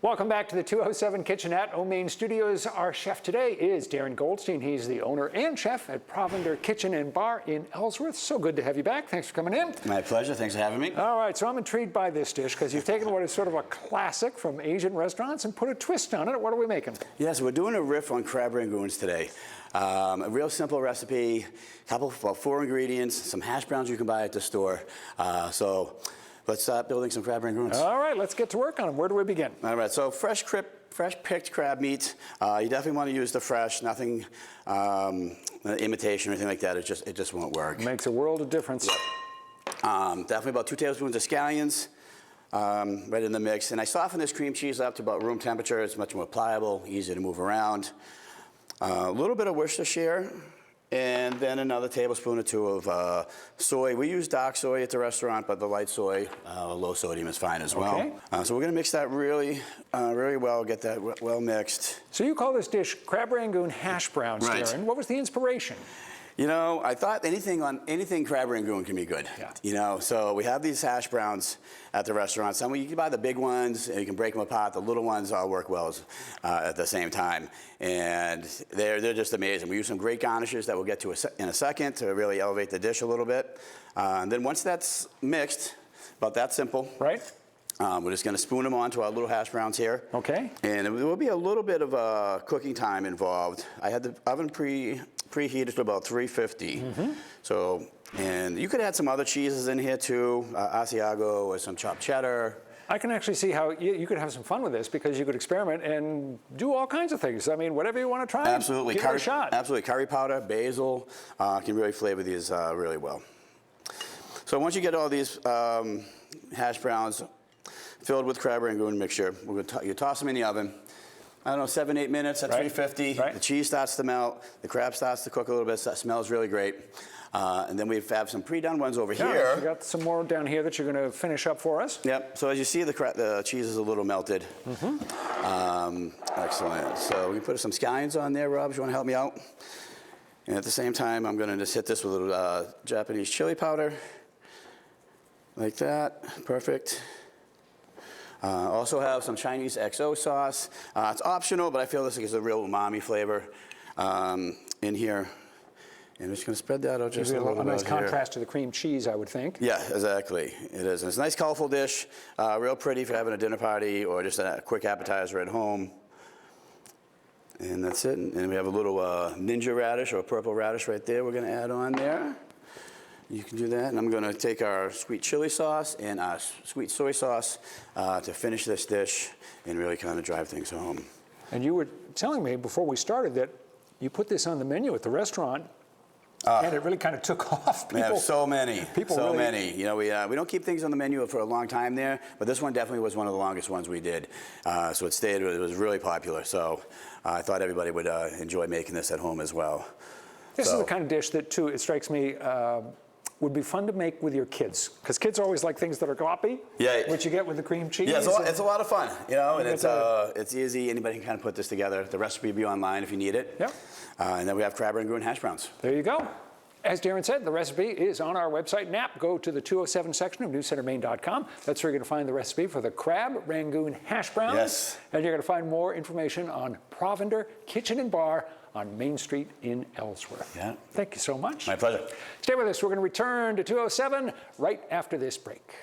Welcome back to the 207 Kitchenette. Main Studios. Our chef today is Daron Goldstein. He's the owner and chef at Provender Kitchen Bar in Ellsworth. So good to have you back. Thanks for coming in. My pleasure. Thanks for having me. All right, so I'm intrigued by this dish because you've taken what is sort of a classic from Asian restaurants and put a twist on it. What are we making? Yes, we're doing a riff on crab rangoons today. A real simple recipe, about 4 ingredients, some hash browns you can buy at the store. So let's start building some crab rangoons. All right, let's get to work on them. Where do we begin? All right, so fresh picked crab meat. You definitely want to use the fresh, nothing imitation or anything like that. It just won't work. Makes a world of difference. Definitely about 2 tablespoons of scallions right in the mix. And I soften this cream cheese up to about room temperature. It's much more pliable, easier to move around. A little bit of Worcestershire. And then another tablespoon or 2 of soy. We use dark soy at the restaurant, but the light soy, low sodium is fine as well. Okay. So we're gonna mix that really well, get that well mixed. So you call this dish crab rangoon hash browns, Right. Daron. What was the inspiration? You know, I thought anything crab rangoon can be good. Yeah. You know, so we have these hash browns at the restaurant. Some you can buy the big ones and you can break them apart. The little ones all work well at the same time, and they're just amazing. We use some great garnishes that we'll get to in a second to really elevate the dish a little bit. And then once that's mixed, about that simple. Right. We're just going to spoon them onto our little hash browns here. Okay. And there will be a little bit of cooking time involved. I had the oven preheated to about 350. So, and you could add some other cheeses in here too, Asiago or some chopped cheddar. I can actually see how you could have some fun with this because you could experiment and do all kinds of things. I mean, whatever you want to try, Absolutely. give it a shot. Absolutely. Curry powder, basil can really flavor these really well. So once you get all these hash browns filled with crab rangoon mixture, you toss them in the oven. I don't know, 7-8 minutes at 350. Right. The cheese starts to melt. The crab starts to cook a little bit. So that smells really great. And then we have some pre-done ones over here. We got some more down here that you're going to finish up for us. Yep. So as you see, the cheese is a little melted. Excellent. So we can put some scallions on there, Rob. You want to help me out? And at the same time, I'm going to just hit this with a little Japanese chili powder, like that. Perfect. Also have some Chinese XO sauce. It's optional, but I feel this gives a real umami flavor in here. And I'm just going to spread that out just a little bit. A nice here. contrast to the cream cheese, I would think. Yeah, exactly. It is. And it's a nice, colorful dish. Real pretty for having a dinner party or just a quick appetizer at home. And that's it. And we have a little ninja radish or purple radish right there we're going to add on there. You can do that. And I'm going to take our sweet chili sauce and our sweet soy sauce to finish this dish and really kind of drive things home. And you were telling me before we started that you put this on the menu at the restaurant, and it really kind of took off. We have so many. You know, we don't keep things on the menu for a long time there, but this one definitely was one of the longest ones we did. So it was really popular. So I thought everybody would enjoy making this at home as well. This is the kind of dish that, too, it strikes me, would be fun to make with your kids, because kids always like things that are gloppy. Yeah. Which you get with the cream cheese. Yeah, it's a lot of fun, you know, and it's easy. Anybody can kind of put this together. The recipe will be online if you need it. Yep. And then we have crab rangoon hash browns. There you go. As Daron said, the recipe is on our website, NAP. Go to the 207 section of newscentermaine.com. That's where you're going to find the recipe for the crab rangoon hash browns. Yes. And you're going to find more information on Provender Kitchen Bar on Main Street in Ellsworth. Yeah. Thank you so much. My pleasure. Stay with us. We're going to return to 207 right after this break.